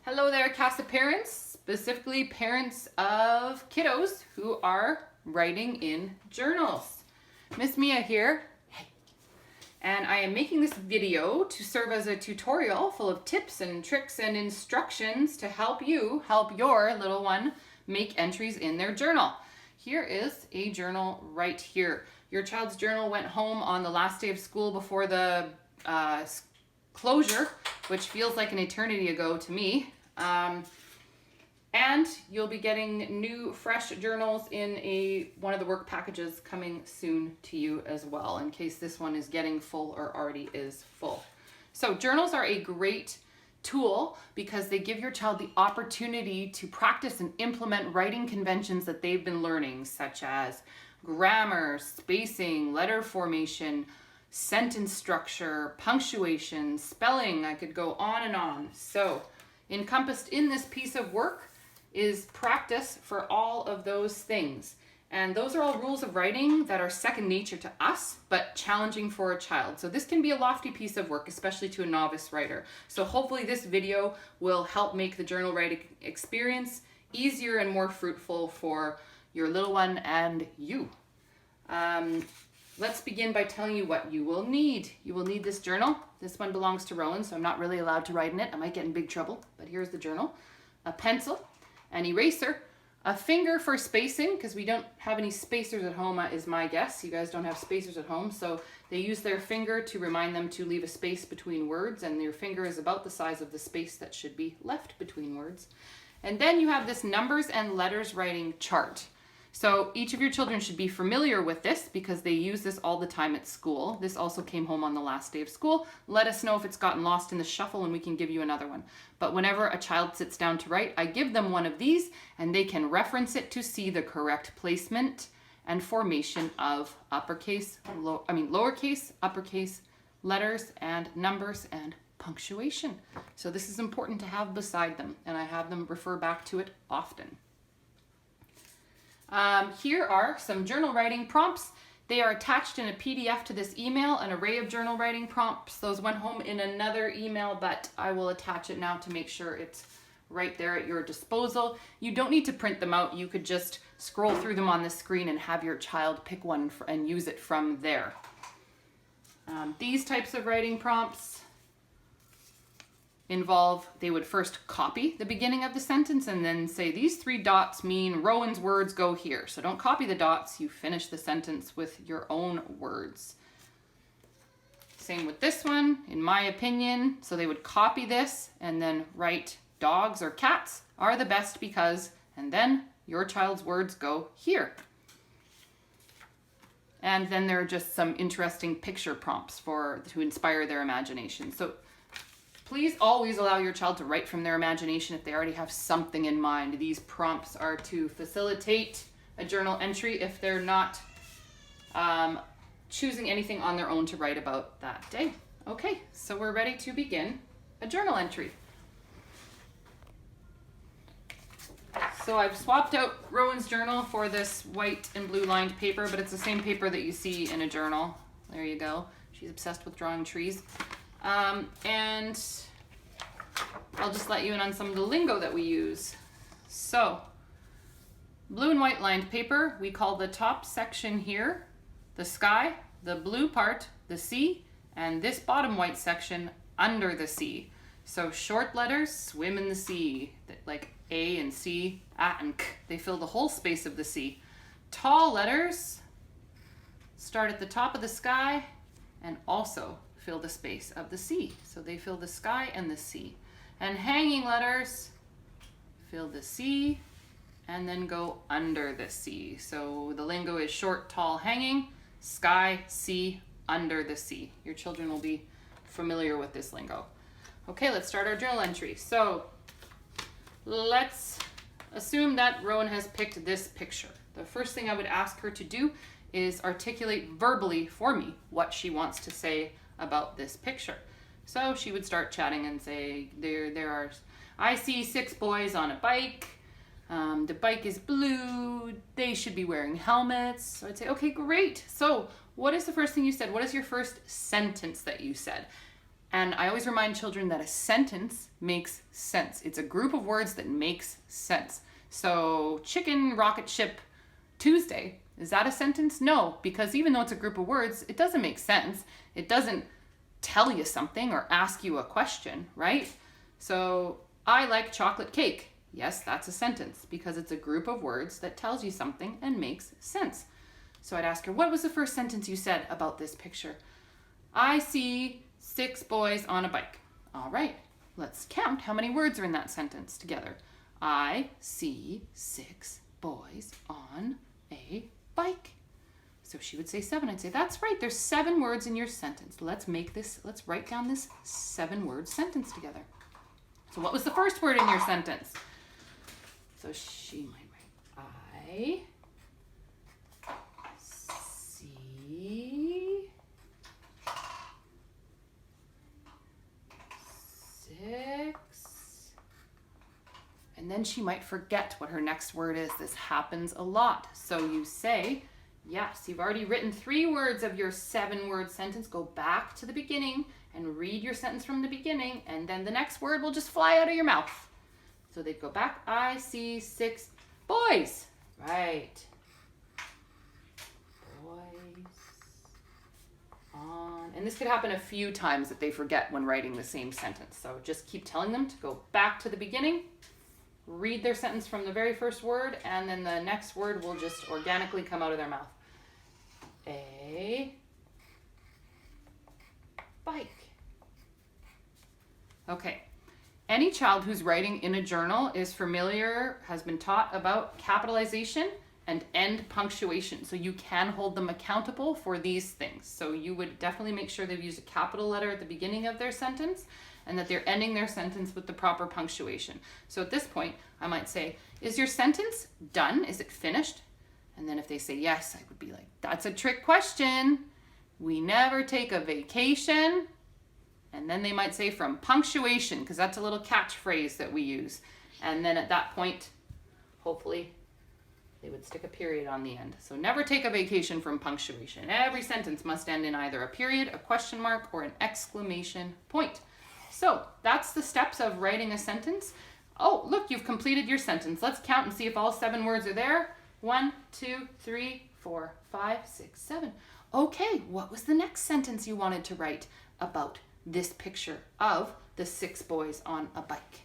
Hello there, CASA parents, specifically parents of kiddos who are writing in journals. Miss Mia here, hey. And I am making this video to serve as a tutorial full of tips and tricks and instructions to help you help your little one make entries in their journal. Here is a journal right here. Your child's journal went home on the last day of school before the closure, which feels like an eternity ago to me. And you'll be getting new fresh journals in one of the work packages coming soon to you as well, in case this one is getting full or already is full. So journals are a great tool because they give your child the opportunity to practice and implement writing conventions that they've been learning, such as grammar, spacing, letter formation, sentence structure, punctuation, spelling. I could go on and on. So encompassed in this piece of work is practice for all of those things. And those are all rules of writing that are second nature to us, but challenging for a child. So this can be a lofty piece of work, especially to a novice writer. So hopefully this video will help make the journal writing experience easier and more fruitful for your little one and you. Let's begin by telling you what you will need. You will need this journal. This one belongs to Rowan, so I'm not really allowed to write in it. I might get in big trouble, but here's the journal. A pencil, an eraser, a finger for spacing, because we don't have any spacers at home, is my guess. You guys don't have spacers at home, so they use their finger to remind them to leave a space between words, and your finger is about the size of the space that should be left between words. And then you have this numbers and letters writing chart. So each of your children should be familiar with this because they use this all the time at school. This also came home on the last day of school. Let us know if it's gotten lost in the shuffle and we can give you another one. But whenever a child sits down to write, I give them one of these and they can reference it to see the correct placement and formation of lowercase, uppercase letters and numbers and punctuation. So this is important to have beside them, and I have them refer back to it often. Here are some journal writing prompts. They are attached in a PDF to this email, an array of journal writing prompts. Those went home in another email, but I will attach it now to make sure it's right there at your disposal. You don't need to print them out. You could just scroll through them on the screen and have your child pick one and use it from there. These types of writing prompts they would first copy the beginning of the sentence and then say these 3 dots mean Rowan's words go here. So don't copy the dots, you finish the sentence with your own words. Same with this one, in my opinion. So they would copy this and then write dogs or cats are the best because, and then your child's words go here. And then there are just some interesting picture prompts to inspire their imagination. So please always allow your child to write from their imagination if they already have something in mind. These prompts are to facilitate a journal entry if they're not choosing anything on their own to write about that day. Okay, so we're ready to begin a journal entry. So I've swapped out Rowan's journal for this white and blue lined paper, but it's the same paper that you see in a journal. There you go. She's obsessed with drawing trees. And I'll just let you in on some of the lingo that we use. So, blue and white lined paper, we call the top section here the sky, the blue part the sea, and this bottom white section under the sea. So short letters swim in the sea, like A and C, A and K. They fill the whole space of the sea. Tall letters start at the top of the sky and also fill the space of the sea. So they fill the sky and the sea. And hanging letters fill the sea and then go under the sea. So the lingo is short, tall, hanging, sky, sea, under the sea. Your children will be familiar with this lingo. Okay, let's start our journal entry. So let's assume that Rowan has picked this picture. The first thing I would ask her to do is articulate verbally for me what she wants to say about this picture. So she would start chatting and say, I see 6 boys on a bike. The bike is blue. They should be wearing helmets. So I'd say, okay, great. So what is the first thing you said? What is your first sentence that you said? And I always remind children that a sentence makes sense. It's a group of words that makes sense. So chicken, rocket ship, Tuesday, is that a sentence? No, because even though it's a group of words, it doesn't make sense. It doesn't tell you something or ask you a question, right? So I like chocolate cake. Yes, that's a sentence because it's a group of words that tells you something and makes sense. So I'd ask her, what was the first sentence you said about this picture? I see 6 boys on a bike. All right, let's count how many words are in that sentence together. I see 6 boys on a bike. So she would say 7. I'd say, that's right, there's 7 words in your sentence. Let's write down this 7-word sentence together. So what was the first word in your sentence? So she might write, I see 6. And then she might forget what her next word is. This happens a lot. So you say, yes, you've already written 3 words of your 7-word sentence. Go back to the beginning and read your sentence from the beginning, and then the next word will just fly out of your mouth. So they'd go back, I see 6 boys. Right. Boys on. And this could happen a few times that they forget when writing the same sentence. So just keep telling them to go back to the beginning, read their sentence from the very first word, and then the next word will just organically come out of their mouth. A bike. Okay. Any child who's writing in a journal has been taught about capitalization and end punctuation. So you can hold them accountable for these things. So you would definitely make sure they've used a capital letter at the beginning of their sentence and that they're ending their sentence with the proper punctuation. So at this point, I might say, is your sentence done? Is it finished? And then if they say yes, I would be like, that's a trick question. We never take a vacation. And then they might say from punctuation, because that's a little catchphrase that we use. And then at that point, hopefully, they would stick a period on the end. So never take a vacation from punctuation. Every sentence must end in either a period, a question mark, or an exclamation point. So that's the steps of writing a sentence. Oh, look, you've completed your sentence. Let's count and see if all 7 words are there. 1, 2, 3, 4, 5, 6, 7. Okay, what was the next sentence you wanted to write about this picture of the 6 boys on a bike?